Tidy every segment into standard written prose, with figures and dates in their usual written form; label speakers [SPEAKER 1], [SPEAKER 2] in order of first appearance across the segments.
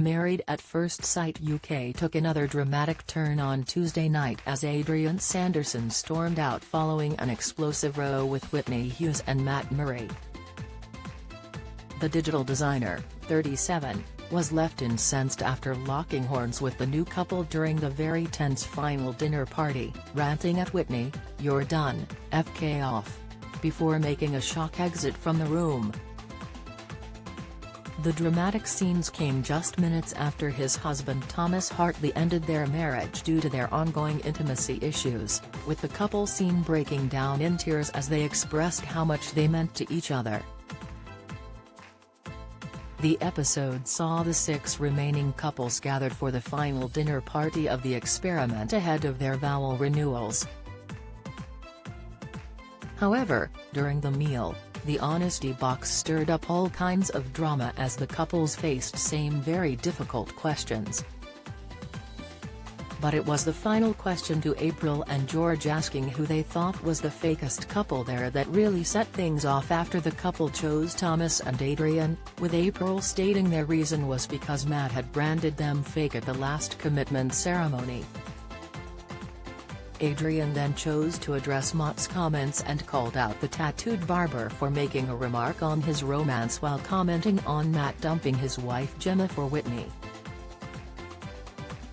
[SPEAKER 1] Married at First Sight UK took another dramatic turn on Tuesday night as Adrian Sanderson stormed out following an explosive row with Whitney Hughes and Matt Murray. The digital designer, 37, was left incensed after locking horns with the new couple during the very tense final dinner party, ranting at Whitney, "You're done, FK off," before making a shock exit from the room. The dramatic scenes came just minutes after his husband Thomas Hartley ended their marriage due to their ongoing intimacy issues, with the couple seen breaking down in tears as they expressed how much they meant to each other. The episode saw the 6 remaining couples gathered for the final dinner party of the experiment ahead of their vow renewals. However, during the meal, the honesty box stirred up all kinds of drama as the couples faced same very difficult questions. But it was the final question to April and George asking who they thought was the fakest couple there that really set things off after the couple chose Thomas and Adrian, with April stating their reason was because Matt had branded them fake at the last commitment ceremony. Adrian then chose to address Matt's comments and called out the tattooed barber for making a remark on his romance while commenting on Matt dumping his wife Gemma for Whitney.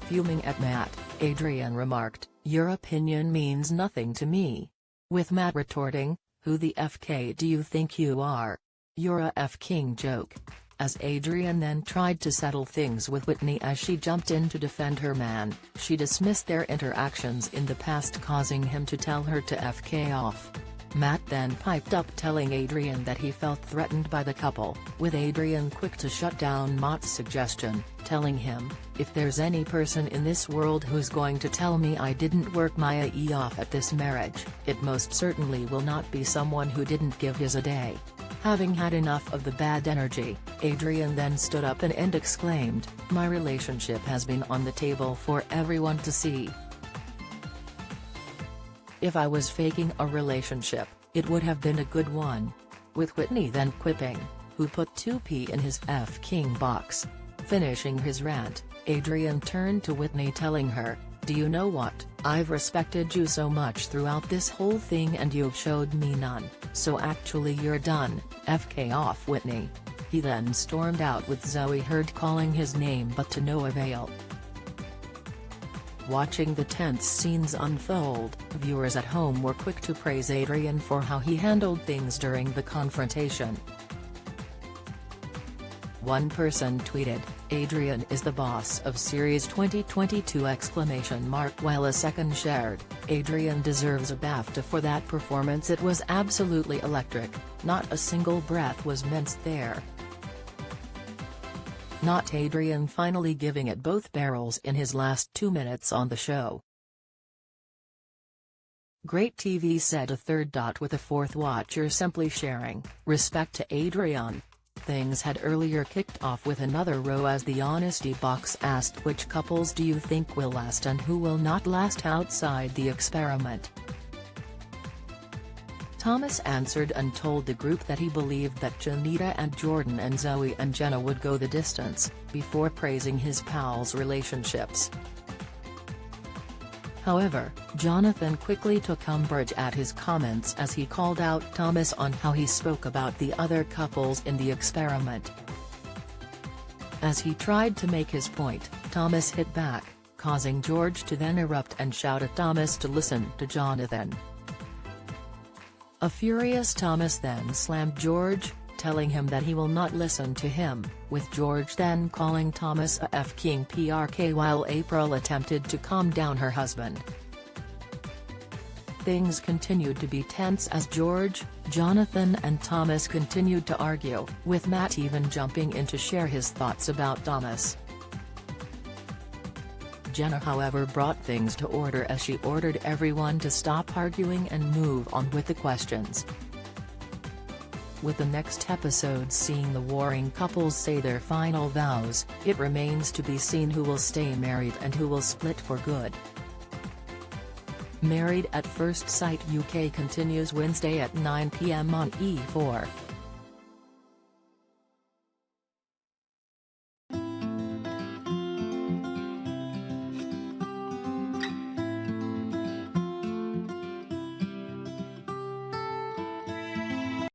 [SPEAKER 1] Fuming at Matt, Adrian remarked, "Your opinion means nothing to me." With Matt retorting, "Who the FK do you think you are? You're a F-king joke." As Adrian then tried to settle things with Whitney as she jumped in to defend her man, she dismissed their interactions in the past, causing him to tell her to FK off. Matt then piped up telling Adrian that he felt threatened by the couple, with Adrian quick to shut down Matt's suggestion, telling him, "If there's any person in this world who's going to tell me I didn't work my AE off at this marriage, it most certainly will not be someone who didn't give his a day." Having had enough of the bad energy, Adrian then stood up and exclaimed, "My relationship has been on the table for everyone to see. If I was faking a relationship, it would have been a good one." With Whitney then quipping, "Who put 2p in his F-king box?" Finishing his rant, Adrian turned to Whitney telling her, "Do you know what, I've respected you so much throughout this whole thing and you've showed me none, so actually you're done, FK off Whitney." He then stormed out with Zoe heard calling his name but to no avail. Watching the tense scenes unfold, viewers at home were quick to praise Adrian for how he handled things during the confrontation. One person tweeted, "Adrian is the boss of Series 2022!" while a second shared, "Adrian deserves a BAFTA for that performance, it was absolutely electric, not a single breath was minced there." Not Adrian finally giving it both barrels in his last 2 minutes on the show. Great TV said a third. With a fourth watcher simply sharing, "Respect to Adrian." Things had earlier kicked off with another row as the honesty box asked which couples do you think will last and who will not last outside the experiment. Thomas answered and told the group that he believed that Janita and Jordan and Zoe and Jenna would go the distance, before praising his pals' relationships. However, Jonathan quickly took umbrage at his comments as he called out Thomas on how he spoke about the other couples in the experiment. As he tried to make his point, Thomas hit back, causing George to then erupt and shout at Thomas to listen to Jonathan. A furious Thomas then slammed George, telling him that he will not listen to him, with George then calling Thomas a F-king PRK while April attempted to calm down her husband. Things continued to be tense as George, Jonathan and Thomas continued to argue, with Matt even jumping in to share his thoughts about Thomas. Jenna however brought things to order as she ordered everyone to stop arguing and move on with the questions. With the next episode seeing the warring couples say their final vows, it remains to be seen who will stay married and who will split for good. Married at First Sight UK continues Wednesday at 9 p.m. on E4.